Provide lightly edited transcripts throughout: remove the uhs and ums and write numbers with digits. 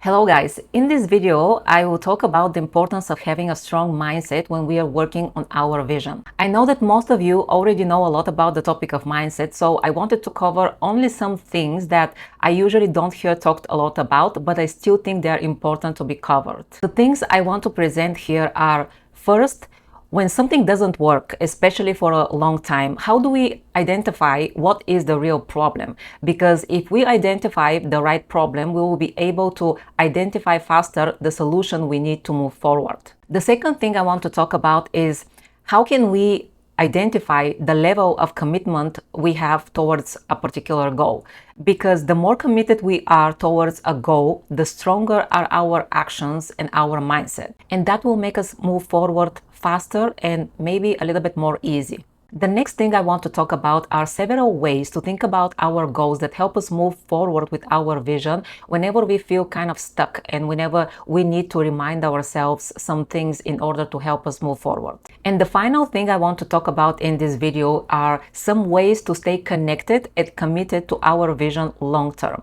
Hello guys, in this video I will talk about the importance of having a strong mindset when we are working on our vision. I know that most of you already know a lot about the topic of mindset, so I wanted to cover only some things that I usually don't hear talked a lot about, but I still think they are important to be covered. The things I want to present here are: first, when something doesn't work, especially for a long time, how do we identify what is the real problem? Because if we identify the right problem, we will be able to identify faster the solution we need to move forward. The second thing I want to talk about is how can we identify the level of commitment we have towards a particular goal. Because the more committed we are towards a goal, the stronger are our actions and our mindset. And that will make us move forward faster and maybe a little bit more easy. The next thing I want to talk about are several ways to think about our goals that help us move forward with our vision whenever we feel kind of stuck and whenever we need to remind ourselves some things in order to help us move forward. And the final thing I want to talk about in this video are some ways to stay connected and committed to our vision long term.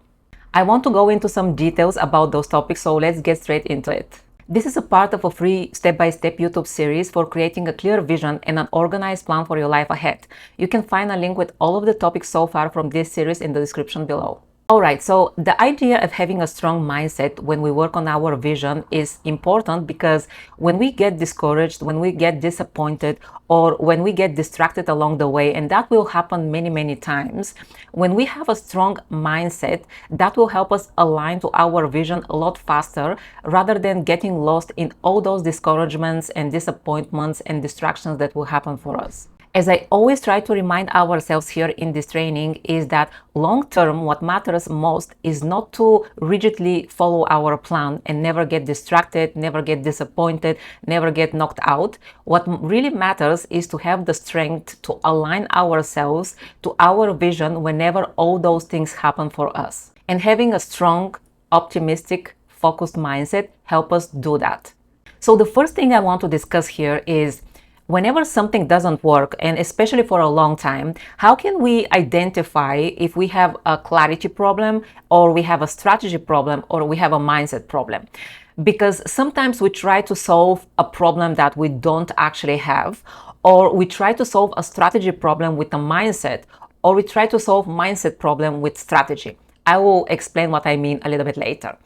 I want to go into some details about those topics, so let's get straight into it. This is a part of a free step-by-step YouTube series for creating a clear vision and an organized plan for your life ahead. You can find a link with all of the topics so far from this series in the description below. Alright, so the idea of having a strong mindset when we work on our vision is important because when we get discouraged, when we get disappointed, or when we get distracted along the way, and that will happen many times, when we have a strong mindset, that will help us align to our vision a lot faster rather than getting lost in all those discouragements and disappointments and distractions that will happen for us. As I always try to remind ourselves here in this training is that long term, what matters most is not to rigidly follow our plan and never get distracted, never get disappointed, never get knocked out. What really matters is to have the strength to align ourselves to our vision whenever all those things happen for us. And having a strong, optimistic, focused mindset help us do that. So the first thing I want to discuss here is whenever something doesn't work, and especially for a long time, how can we identify if we have a clarity problem, or we have a strategy problem, or we have a mindset problem? Because sometimes we try to solve a problem that we don't actually have, or we try to solve a strategy problem with a mindset, or we try to solve mindset problem with strategy. I will explain what I mean a little bit later.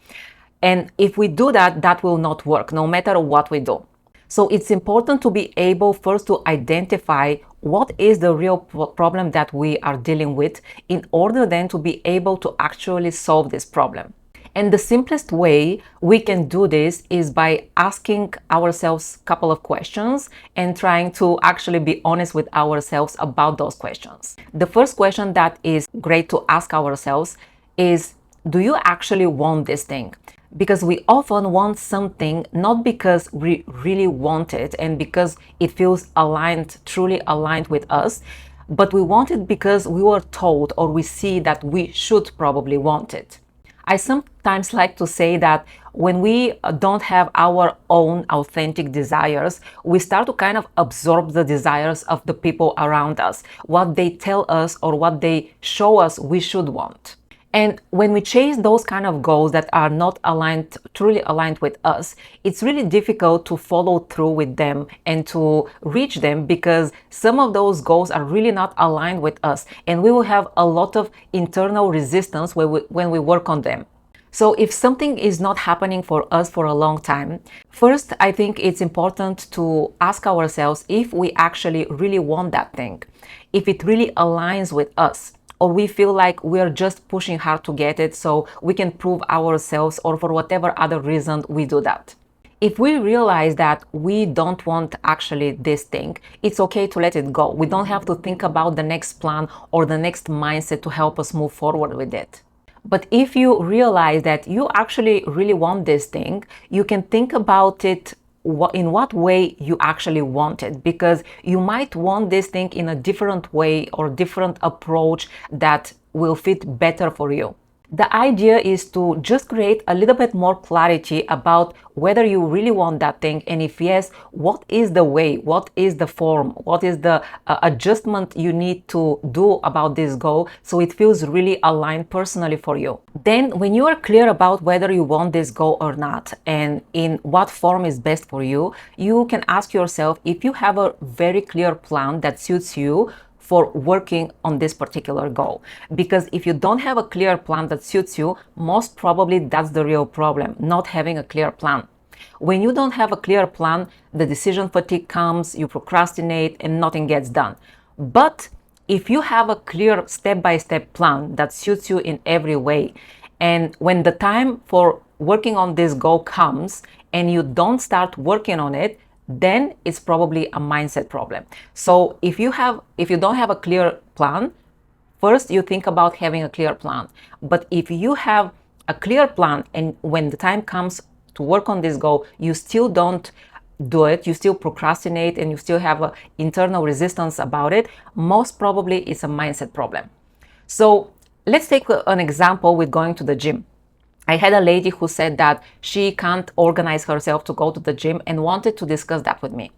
And if we do that, that will not work, no matter what we do. So it's important to be able first to identify what is the real problem that we are dealing with in order then to be able to actually solve this problem. And the simplest way we can do this is by asking ourselves a couple of questions and trying to actually be honest with ourselves about those questions. The first question that is great to ask ourselves is, do you actually want this thing? Because we often want something not because we really want it and because it feels aligned, truly aligned with us, but we want it because we were told or we see that we should probably want it. I sometimes like to say that when we don't have our own authentic desires, we start to kind of absorb the desires of the people around us, what they tell us or what they show us we should want. And when we chase those kind of goals that are not aligned, truly aligned with us, it's really difficult to follow through with them and to reach them because some of those goals are really not aligned with us, and we will have a lot of internal resistance when we work on them. So if something is not happening for us for a long time, first, I think it's important to ask ourselves if we actually really want that thing, if it really aligns with us, or we feel like we're just pushing hard to get it so we can prove ourselves, or for whatever other reason we do that. If we realize that we don't want actually this thing, it's okay to let it go. We don't have to think about the next plan or the next mindset to help us move forward with it. But if you realize that you actually really want this thing, you can think about it in what way you actually want it, because you might want this thing in a different way or different approach that will fit better for you. The idea is to just create a little bit more clarity about whether you really want that thing, and if yes, what is the way, what is the form, what is the adjustment you need to do about this goal so it feels really aligned personally for you. Then when you are clear about whether you want this goal or not and in what form is best for you, you can ask yourself if you have a very clear plan that suits you for working on this particular goal. Because if you don't have a clear plan that suits you, most probably that's the real problem, not having a clear plan. When you don't have a clear plan, the decision fatigue comes, you procrastinate, and nothing gets done. But if you have a clear step-by-step plan that suits you in every way, and when the time for working on this goal comes and you don't start working on it, then it's probably a mindset problem. So if you don't have a clear plan, first you think about having a clear plan. But if you have a clear plan and when the time comes to work on this goal, you still don't do it, you still procrastinate and you still have an internal resistance about it, most probably it's a mindset problem. So let's take an example with going to the gym. I had a lady who said that she can't organize herself to go to the gym and wanted to discuss that with me.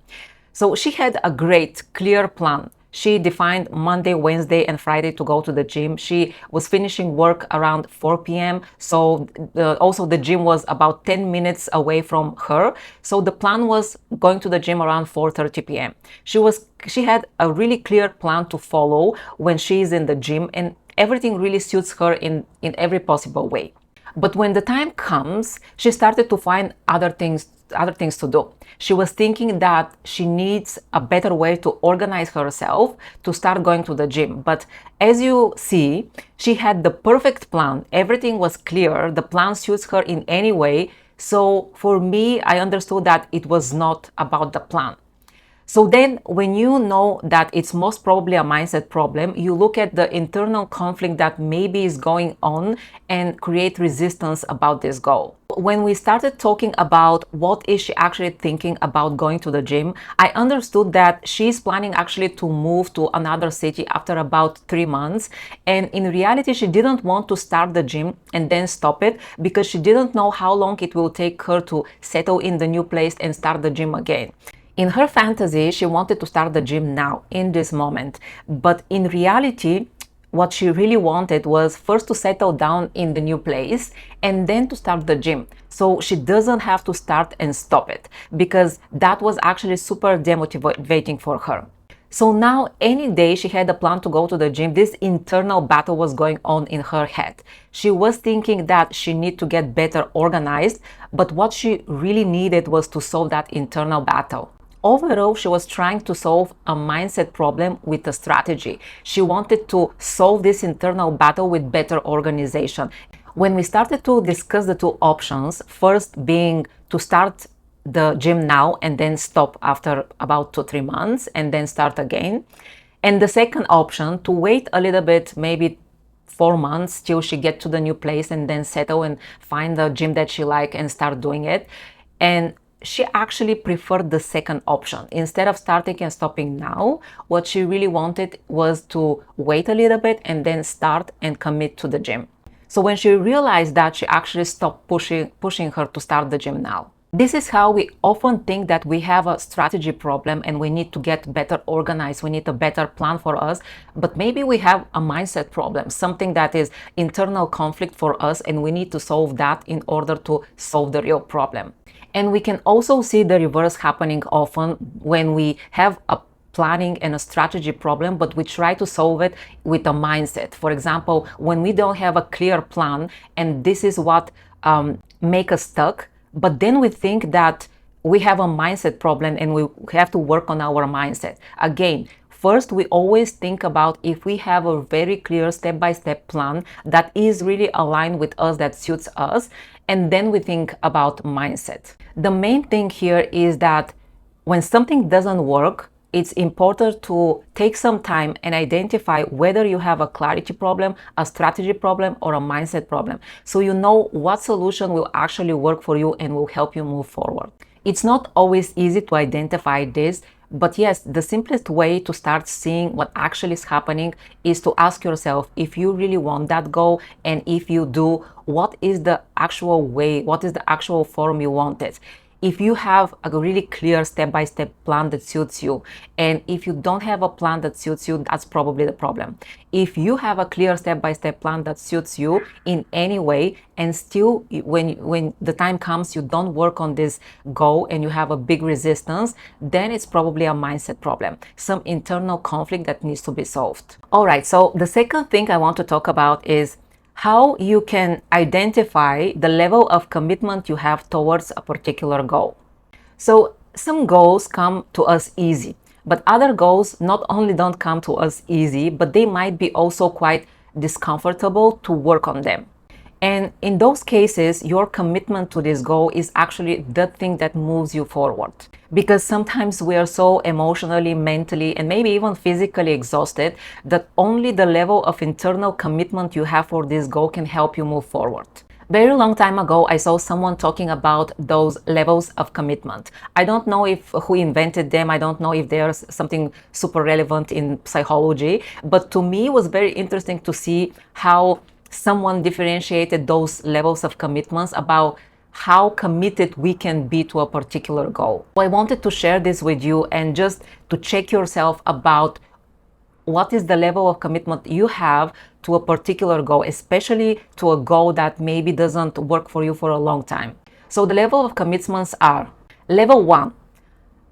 So she had a great, clear plan. She defined Monday, Wednesday, and Friday to go to the gym. She was finishing work around 4 p.m. So also the gym was about 10 minutes away from her. So the plan was going to the gym around 4:30 p.m. She had a really clear plan to follow when she's in the gym, and everything really suits her in every possible way. But when the time comes, she started to find other things to do. She was thinking that she needs a better way to organize herself to start going to the gym. But as you see, she had the perfect plan. Everything was clear. The plan suits her in any way. So for me, I understood that it was not about the plan. So then when you know that it's most probably a mindset problem, you look at the internal conflict that maybe is going on and create resistance about this goal. When we started talking about what is she actually thinking about going to the gym, I understood that she's planning actually to move to another city after about 3 months. And in reality, she didn't want to start the gym and then stop it because she didn't know how long it will take her to settle in the new place and start the gym again. In her fantasy, she wanted to start the gym now, in this moment. But in reality, what she really wanted was first to settle down in the new place and then to start the gym. So she doesn't have to start and stop it, because that was actually super demotivating for her. So now any day she had a plan to go to the gym, this internal battle was going on in her head. She was thinking that she needed to get better organized, but what she really needed was to solve that internal battle. Overall, she was trying to solve a mindset problem with a strategy. She wanted to solve this internal battle with better organization. When we started to discuss the two options, first being to start the gym now and then stop after about 2-3 months and then start again, and the second option to wait a little bit, maybe 4 months till she get to the new place and then settle and find the gym that she like and start doing it. And she actually preferred the second option. Instead of starting and stopping now, what she really wanted was to wait a little bit and then start and commit to the gym. So when she realized that, she actually stopped pushing her to start the gym now. This is how we often think that we have a strategy problem and we need to get better organized. We need a better plan for us, but maybe we have a mindset problem, something that is internal conflict for us, and we need to solve that in order to solve the real problem. And we can also see the reverse happening often when we have a planning and a strategy problem, but we try to solve it with a mindset. For example, when we don't have a clear plan, and this is what make us stuck, but then we think that we have a mindset problem and we have to work on our mindset. Again, first, we always think about if we have a very clear step-by-step plan that is really aligned with us, that suits us, and then we think about mindset. The main thing here is that when something doesn't work, it's important to take some time and identify whether you have a clarity problem, a strategy problem, or a mindset problem, so you know what solution will actually work for you and will help you move forward. It's not always easy to identify this, But yes, the simplest way to start seeing what actually is happening is to ask yourself if you really want that goal, and if you do, what is the actual way, what is the actual form you want it. If you have a really clear step-by-step plan that suits you, and if you don't have a plan that suits you, that's probably the problem. If you have a clear step-by-step plan that suits you in any way, and still when the time comes you don't work on this goal and you have a big resistance, then it's probably a mindset problem, some internal conflict that needs to be solved. All right, so the second thing I want to talk about is how you can identify the level of commitment you have towards a particular goal. So some goals come to us easy, but other goals not only don't come to us easy, but they might be also quite discomfortable to work on them. And in those cases, your commitment to this goal is actually the thing that moves you forward. Because sometimes we are so emotionally, mentally, and maybe even physically exhausted that only the level of internal commitment you have for this goal can help you move forward. Very long time ago, I saw someone talking about those levels of commitment. I don't know if who invented them. I don't know if there's something super relevant in psychology, but to me it was very interesting to see how someone differentiated those levels of commitments about how committed we can be to a particular goal. So I wanted to share this with you and just to check yourself about what is the level of commitment you have to a particular goal, especially to a goal that maybe doesn't work for you for a long time. So the level of commitments are: level 1,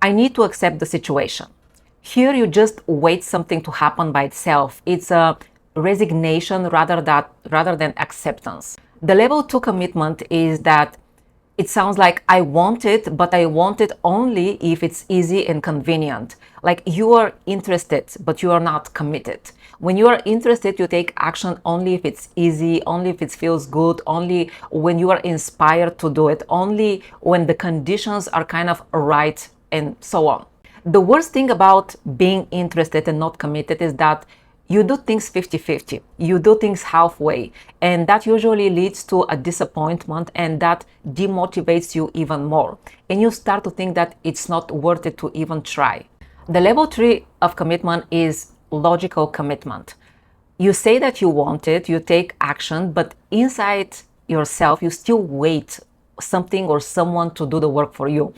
I need to accept the situation. Here you just wait something to happen by itself. It's a resignation rather than acceptance. The level 2 commitment is that it sounds like I want it, but I want it only if it's easy and convenient. Like you are interested, but you are not committed. When you are interested, you take action only if it's easy, only if it feels good, only when you are inspired to do it, only when the conditions are kind of right, and so on. The worst thing about being interested and not committed is that you do things 50-50, you do things halfway, and that usually leads to a disappointment, and that demotivates you even more. And you start to think that it's not worth it to even try. The level 3 of commitment is logical commitment. You say that you want it, you take action, but inside yourself, you still wait something or someone to do the work for you.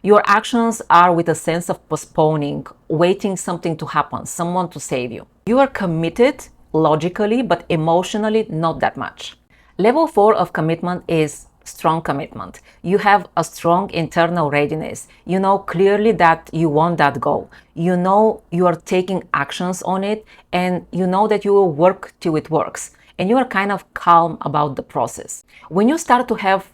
Your actions are with a sense of postponing, waiting something to happen, someone to save you. You are committed logically, but emotionally not that much. Level 4 of commitment is strong commitment. You have a strong internal readiness. You know clearly that you want that goal. You know you are taking actions on it, and you know that you will work till it works. And you are kind of calm about the process. When you start to have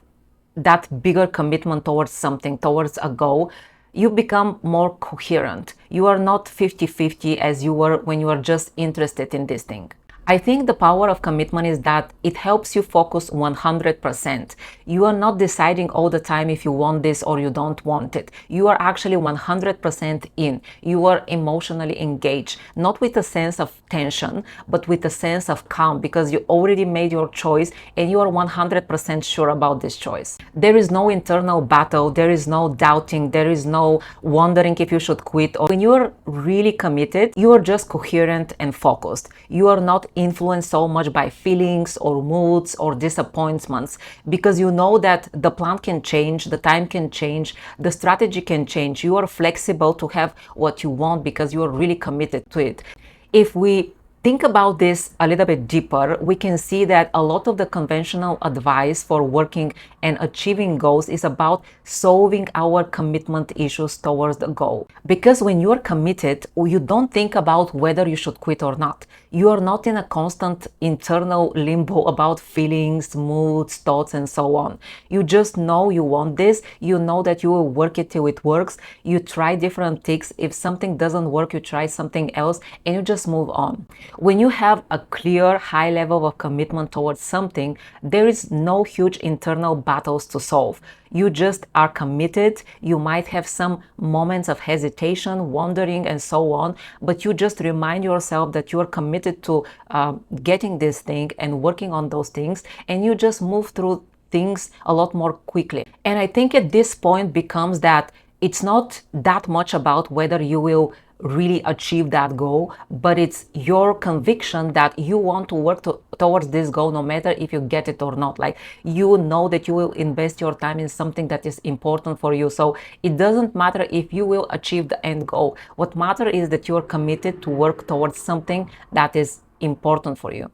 that bigger commitment towards something, towards a goal, you become more coherent. You are not 50-50 as you were when you are just interested in this thing. I think the power of commitment is that it helps you focus 100%. You are not deciding all the time if you want this or you don't want it. You are actually 100% in. You are emotionally engaged, not with a sense of tension, but with a sense of calm, because you already made your choice and you are 100% sure about this choice. There is no internal battle, there is no doubting, there is no wondering if you should quit. When you are really committed, you are just coherent and focused. You are not influenced so much by feelings or moods or disappointments, because you know that the plan can change, the time can change, the strategy can change. You are flexible to have what you want because you are really committed to it. If we think about this a little bit deeper, we can see that a lot of the conventional advice for working and achieving goals is about solving our commitment issues towards the goal. Because when you're committed, you don't think about whether you should quit or not. You are not in a constant internal limbo about feelings, moods, thoughts, and so on. You just know you want this. You know that you will work it till it works. You try different things. If something doesn't work, you try something else, and you just move on. When you have a clear, high level of commitment towards something, there is no huge internal battles to solve. You just are committed. You might have some moments of hesitation, wondering, and so on, but you just remind yourself that you are committed to getting this thing and working on those things, and you just move through things a lot more quickly. And I think at this point becomes that It's not that much about whether you will really achieve that goal, but it's your conviction that you want to work towards this goal no matter if you get it or not. Like, you know that you will invest your time in something that is important for you, so it doesn't matter if you will achieve the end goal. What matters is that you're committed to work towards something that is important for you.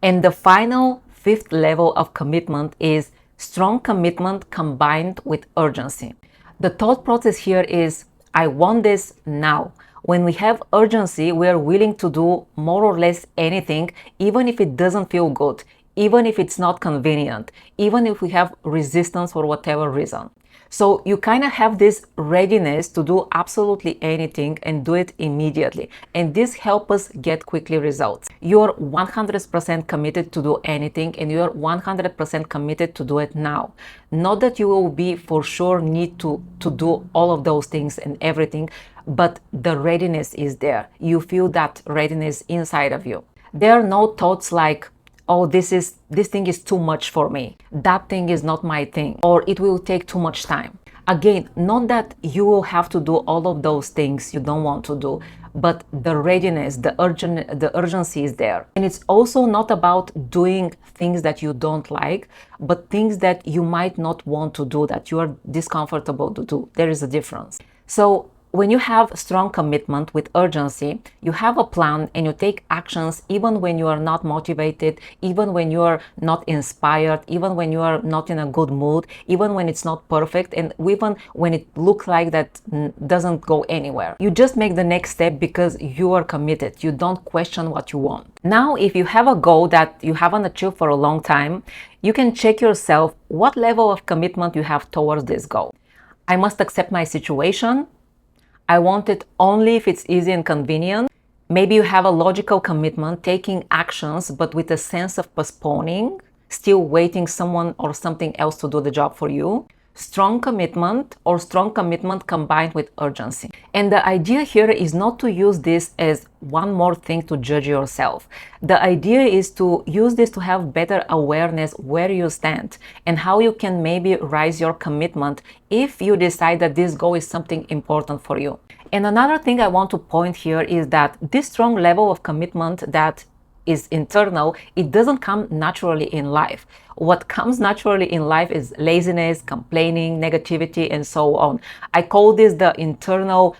And the final, fifth level of commitment is strong commitment combined with urgency. The thought process here is, I want this now. When we have urgency, we are willing to do more or less anything, even if it doesn't feel good, even if it's not convenient, even if we have resistance for whatever reason. So you kind of have this readiness to do absolutely anything and do it immediately. And this helps us get quickly results. You're 100% committed to do anything, and you're 100% committed to do it now. Not that you will be for sure need to do all of those things and everything, but the readiness is there. You feel that readiness inside of you. There are no thoughts like, oh, this thing is too much for me, that thing is not my thing, or it will take too much time. Again, not that you will have to do all of those things you don't want to do, but the readiness, the urgency is there. And it's also not about doing things that you don't like, but things that you might not want to do, that you are discomfortable to do. There is a difference. So when you have strong commitment with urgency, you have a plan and you take actions even when you are not motivated, even when you are not inspired, even when you are not in a good mood, even when it's not perfect, and even when it looks like that doesn't go anywhere. You just make the next step because you are committed. You don't question what you want. Now, if you have a goal that you haven't achieved for a long time, you can check yourself what level of commitment you have towards this goal. I must accept my situation. I want it only if it's easy and convenient. Maybe you have a logical commitment, taking actions, but with a sense of postponing, still waiting someone or something else to do the job for you. Strong commitment, or strong commitment combined with urgency. And the idea here is not to use this as one more thing to judge yourself. The idea is to use this to have better awareness where you stand and how you can maybe raise your commitment if you decide that this goal is something important for you. And another thing I want to point here is that this strong level of commitment that is internal, it doesn't come naturally in life. What comes naturally in life is laziness, complaining, negativity, and so on. I call this the internal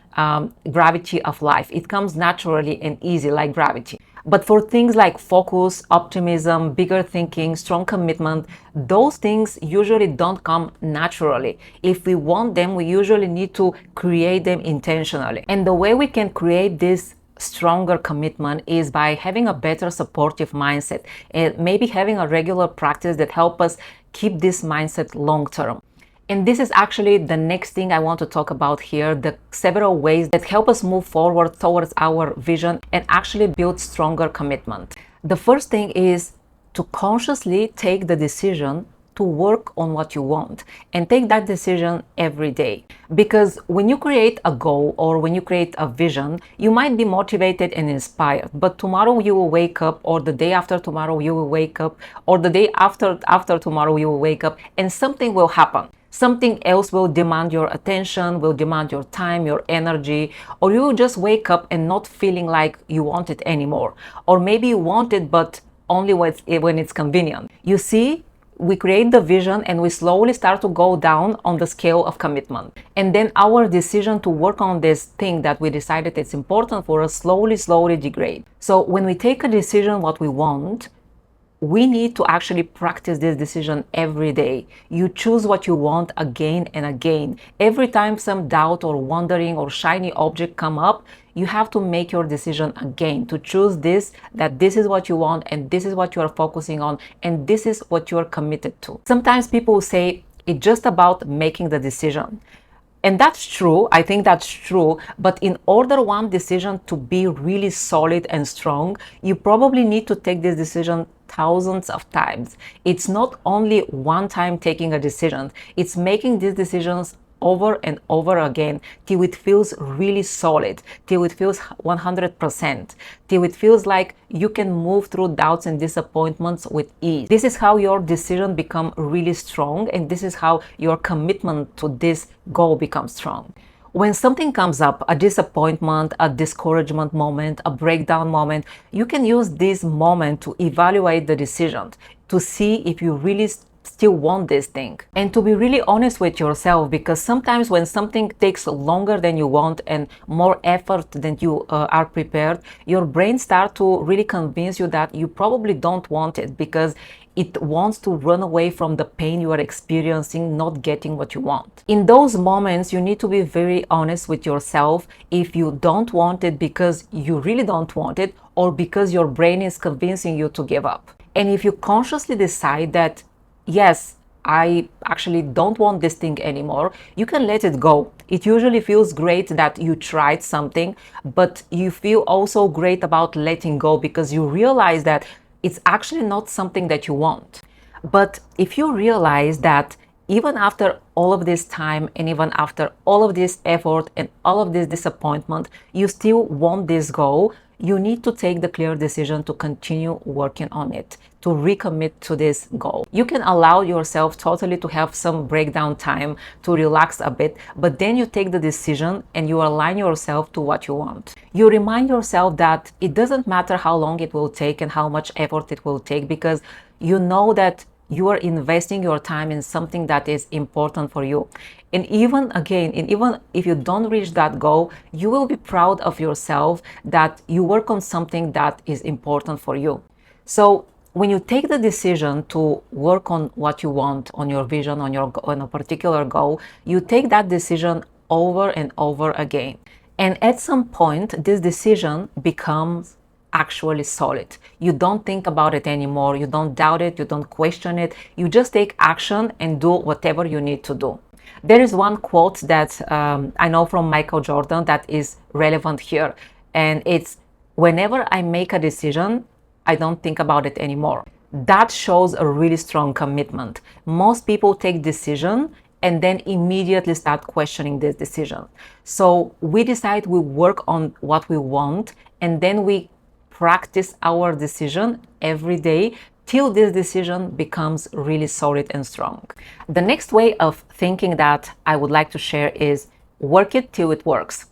gravity of life. It comes naturally and easy, like gravity. But for things like focus, optimism, bigger thinking, strong commitment, those things usually don't come naturally. If we want them, we usually need to create them intentionally. And the way we can create this stronger commitment is by having a better supportive mindset and maybe having a regular practice that help us keep this mindset long term. And this is actually the next thing I want to talk about here, the several ways that help us move forward towards our vision and actually build stronger commitment. The first thing is to consciously take the decision to work on what you want, and take that decision every day. Because when you create a goal or when you create a vision, you might be motivated and inspired, but tomorrow you will wake up, or the day after tomorrow you will wake up, or the day after tomorrow you will wake up, and something will happen. Something else will demand your attention, will demand your time, your energy, or you will just wake up and not feeling like you want it anymore. Or maybe you want it, but only when it's convenient. You see, we create the vision and we slowly start to go down on the scale of commitment. And then our decision to work on this thing that we decided it's important for us slowly degrade. So when we take a decision what we want, we need to actually practice this decision every day. You choose what you want again and again. Every time some doubt or wondering or shiny object come up, you have to make your decision again to choose that this is what you want and this is what you are focusing on and this is what you are committed to. Sometimes people say it's just about making the decision. And that's true, I think that's true, but in order one decision to be really solid and strong, you probably need to take this decision thousands of times. It's not only one time taking a decision, it's making these decisions over and over again till it feels really solid, till it feels 100%, till it feels like you can move through doubts and disappointments with ease. This is how your decision becomes really strong, and this is how your commitment to this goal becomes strong. When something comes up, a disappointment, a discouragement moment, a breakdown moment, you can use this moment to evaluate the decision, to see if you really still want this thing, and to be really honest with yourself, because sometimes when something takes longer than you want and more effort than you are prepared, your brain starts to really convince you that you probably don't want it, because it wants to run away from the pain you are experiencing not getting what you want. In those moments, you need to be very honest with yourself if you don't want it because you really don't want it, or because your brain is convincing you to give up. And if you consciously decide that, yes, I actually don't want this thing anymore, you can let it go. It usually feels great that you tried something, but you feel also great about letting go because you realize that it's actually not something that you want. But if you realize that even after all of this time and even after all of this effort and all of this disappointment, you still want this goal, you need to take the clear decision to continue working on it, to recommit to this goal. You can allow yourself totally to have some breakdown time, to relax a bit, but then you take the decision and you align yourself to what you want. You remind yourself that it doesn't matter how long it will take and how much effort it will take, because you know that you are investing your time in something that is important for you. And even if you don't reach that goal, you will be proud of yourself that you work on something that is important for you. So when you take the decision to work on what you want, on your vision, on a particular goal, you take that decision over and over again. And at some point, this decision becomes actually solid. You don't think about it anymore. You don't doubt it. You don't question it. You just take action and do whatever you need to do. There is one quote that I know from Michael Jordan that is relevant here. And it's, whenever I make a decision, I don't think about it anymore. That shows a really strong commitment. Most people take decision and then immediately start questioning this decision. So we decide, we work on what we want, and then we practice our decision every day till this decision becomes really solid and strong. The next way of thinking that I would like to share is work it till it works.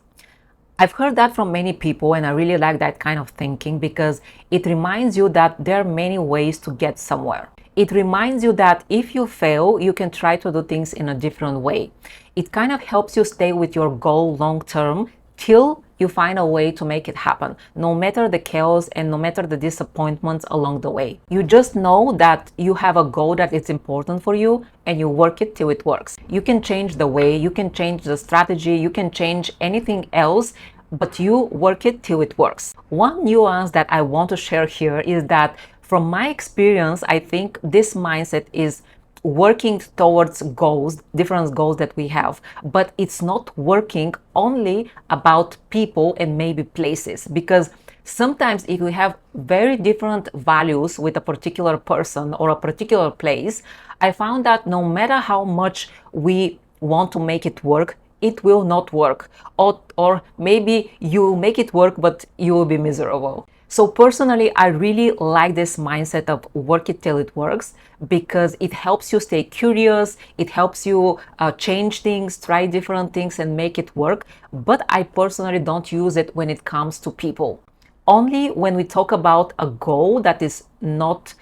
I've heard that from many people, and I really like that kind of thinking because it reminds you that there are many ways to get somewhere. It reminds you that if you fail, you can try to do things in a different way. It kind of helps you stay with your goal long term till you find a way to make it happen, no matter the chaos and no matter the disappointments along the way. You just know that you have a goal that is important for you and you work it till it works. You can change the way, you can change the strategy, you can change anything else, but you work it till it works. One nuance that I want to share here is that from my experience, I think this mindset is working towards goals, different goals that we have, but it's not working only about people and maybe places, because sometimes if we have very different values with a particular person or a particular place, I found that no matter how much we want to make it work, it will not work, or maybe you make it work but you will be miserable. So personally, I really like this mindset of work it till it works, because it helps you stay curious, it helps you change things, try different things and make it work. But I personally don't use it when it comes to people. Only when we talk about a goal that is not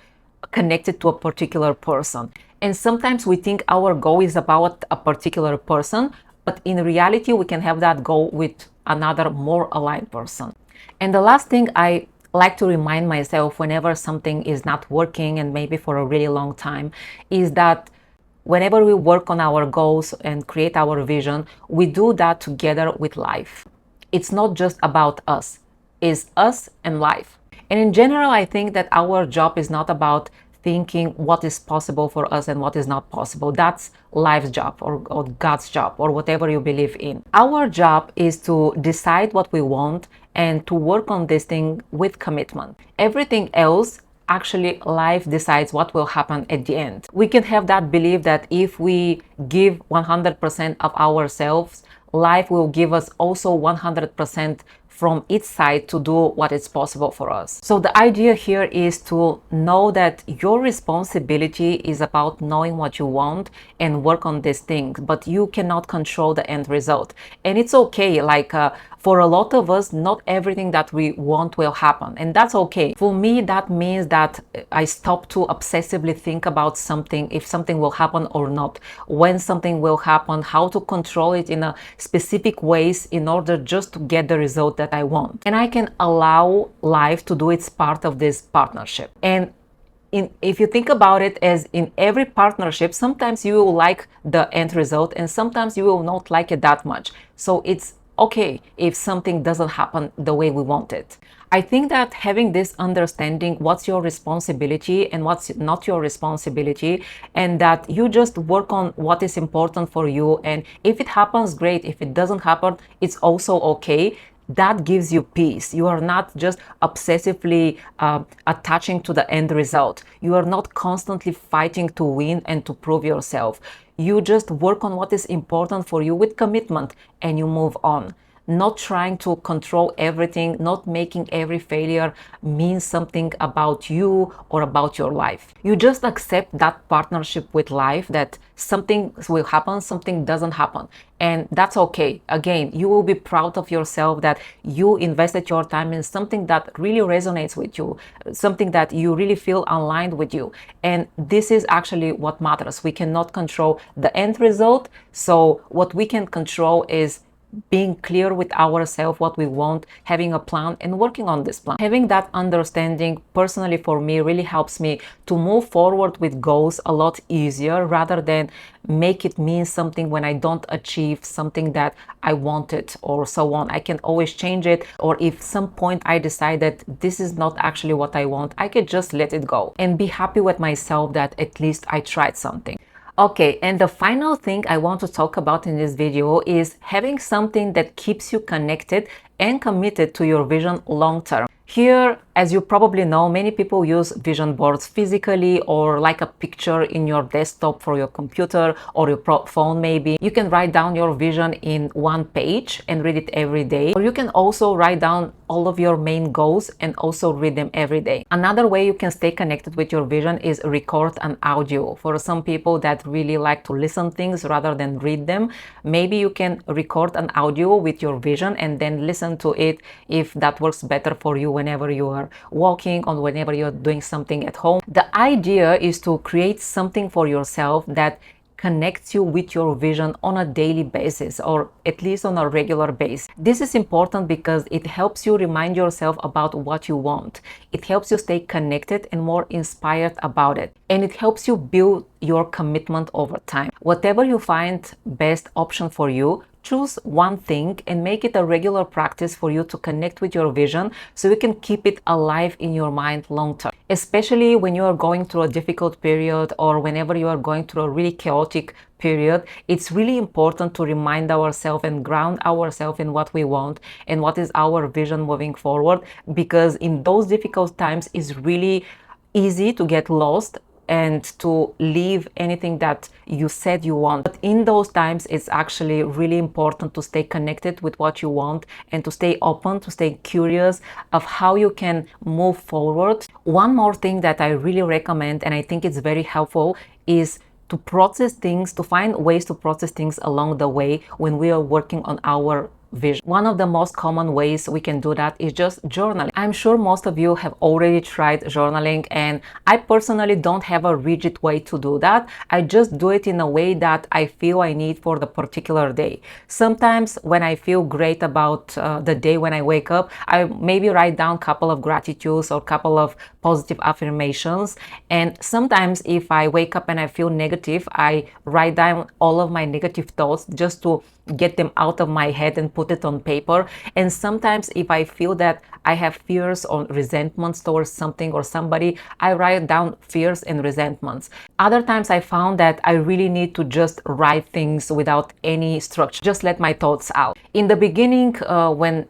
connected to a particular person. And sometimes we think our goal is about a particular person, but in reality, we can have that goal with another more aligned person. And the last thing I like to remind myself whenever something is not working, and maybe for a really long time, is that whenever we work on our goals and create our vision, we do that together with life. It's not just about us, it's us and life. And in general, I think that our job is not about thinking what is possible for us and what is not possible. That's life's job or God's job or whatever you believe in. Our job is to decide what we want and to work on this thing with commitment. Everything else, actually, life decides what will happen at the end. We can have that belief that if we give 100% of ourselves, life will give us also 100% from each side to do what is possible for us. So the idea here is to know that your responsibility is about knowing what you want and work on these things, but you cannot control the end result. And it's okay, for a lot of us, not everything that we want will happen, and that's okay. For me, that means that I stop to obsessively think about something, if something will happen or not, when something will happen, how to control it in a specific ways in order just to get the result that I want. And I can allow life to do its part of this partnership. And if you think about it, as in every partnership, sometimes you will like the end result and sometimes you will not like it that much. So it's okay if something doesn't happen the way we want it. I think that having this understanding what's your responsibility and what's not your responsibility, and that you just work on what is important for you, and if it happens, great. If it doesn't happen, it's also okay. That gives you peace. You are not just obsessively attaching to the end result. You are not constantly fighting to win and to prove yourself. You just work on what is important for you with commitment and you move on. Not trying to control everything, not making every failure mean something about you or about your life. You just accept that partnership with life, that something will happen, something doesn't happen. And that's okay. Again, you will be proud of yourself that you invested your time in something that really resonates with you, something that you really feel aligned with you. And this is actually what matters. We cannot control the end result. So what we can control is being clear with ourselves what we want, having a plan and working on this plan. Having that understanding personally for me really helps me to move forward with goals a lot easier, rather than make it mean something when I don't achieve something that I wanted or so on. I can always change it, or if some point I decide that this is not actually what I want, I can just let it go and be happy with myself that at least I tried something. Okay, and the final thing I want to talk about in this video is having something that keeps you connected and committed to your vision long term. Here, as you probably know, many people use vision boards physically, or like a picture in your desktop for your computer or your phone maybe. You can write down your vision in one page and read it every day. Or you can also write down all of your main goals and also read them every day. Another way you can stay connected with your vision is record an audio. For some people that really like to listen things rather than read them, maybe you can record an audio with your vision and then listen to it if that works better for you whenever you are walking or whenever you're doing something at home. The idea is to create something for yourself that connects you with your vision on a daily basis, or at least on a regular basis. This is important because it helps you remind yourself about what you want. It helps you stay connected and more inspired about it. And it helps you build your commitment over time. Whatever you find best option for you, choose one thing and make it a regular practice for you to connect with your vision, so you can keep it alive in your mind long term. Especially when you are going through a difficult period, or whenever you are going through a really chaotic period, it's really important to remind ourselves and ground ourselves in what we want and what is our vision moving forward, because in those difficult times it's really easy to get lost and to leave anything that you said you want. But in those times, it's actually really important to stay connected with what you want and to stay open, to stay curious of how you can move forward. One more thing that I really recommend, and I think it's very helpful, is to process things, to find ways to process things along the way when we are working on our vision. One of the most common ways we can do that is just journaling. I'm sure most of you have already tried journaling, and I personally don't have a rigid way to do that. I just do it in a way that I feel I need for the particular day. Sometimes when I feel great about the day when I wake up, I maybe write down a couple of gratitudes or a couple of positive affirmations. And sometimes if I wake up and I feel negative, I write down all of my negative thoughts just to get them out of my head and put it on paper. And sometimes if I feel that I have fears or resentments towards something or somebody, I write down fears and resentments. Other times I found that I really need to just write things without any structure, just let my thoughts out. In the beginning,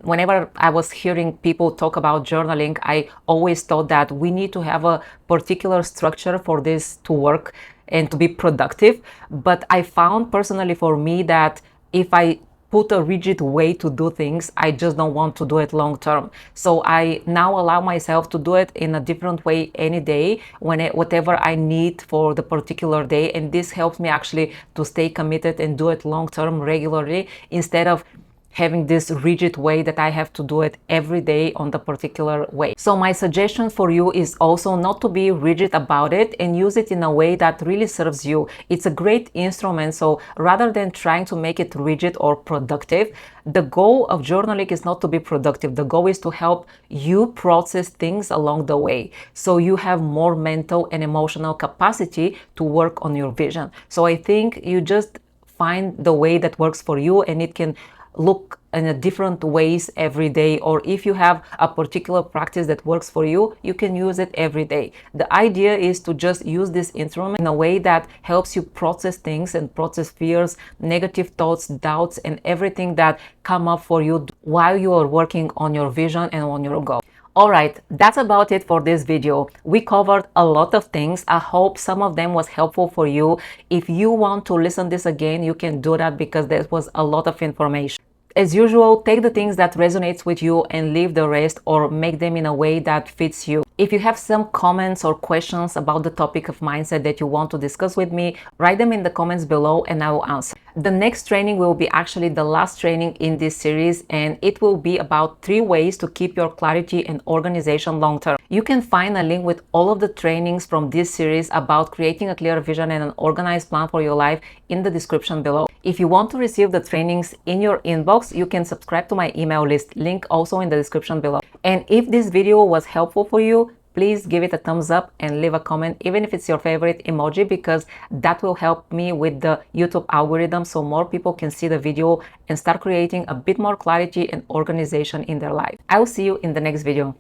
whenever I was hearing people talk about journaling, I always thought that we need to have a particular structure for this to work and to be productive. But I found personally for me that if I put a rigid way to do things. I just don't want to do it long term. So I now allow myself to do it in a different way any day, whatever I need for the particular day. And this helps me actually to stay committed and do it long term regularly, instead of having this rigid way that I have to do it every day on the particular way. So my suggestion for you is also not to be rigid about it and use it in a way that really serves you. It's a great instrument, so rather than trying to make it rigid or productive, the goal of journaling is not to be productive. The goal is to help you process things along the way, so you have more mental and emotional capacity to work on your vision. So I think you just find the way that works for you, and it can look in a different ways every day. Or if you have a particular practice that works for you, you can use it every day. The idea is to just use this instrument in a way that helps you process things and process fears, negative thoughts, doubts, and everything that come up for you while you are working on your vision and on your goal. Alright, that's about it for this video. We covered a lot of things. I hope some of them was helpful for you. If you want to listen this again, you can do that, because there was a lot of information. As usual, take the things that resonates with you and leave the rest, or make them in a way that fits you. If you have some comments or questions about the topic of mindset that you want to discuss with me, write them in the comments below and I will answer. The next training will be actually the last training in this series, and it will be about 3 ways to keep your clarity and organization long term. You can find a link with all of the trainings from this series about creating a clear vision and an organized plan for your life in the description below. If you want to receive the trainings in your inbox, you can subscribe to my email list, link also in the description below. And if this video was helpful for you, please give it a thumbs up and leave a comment, even if it's your favorite emoji, because that will help me with the YouTube algorithm, so more people can see the video and start creating a bit more clarity and organization in their life. I will see you in the next video.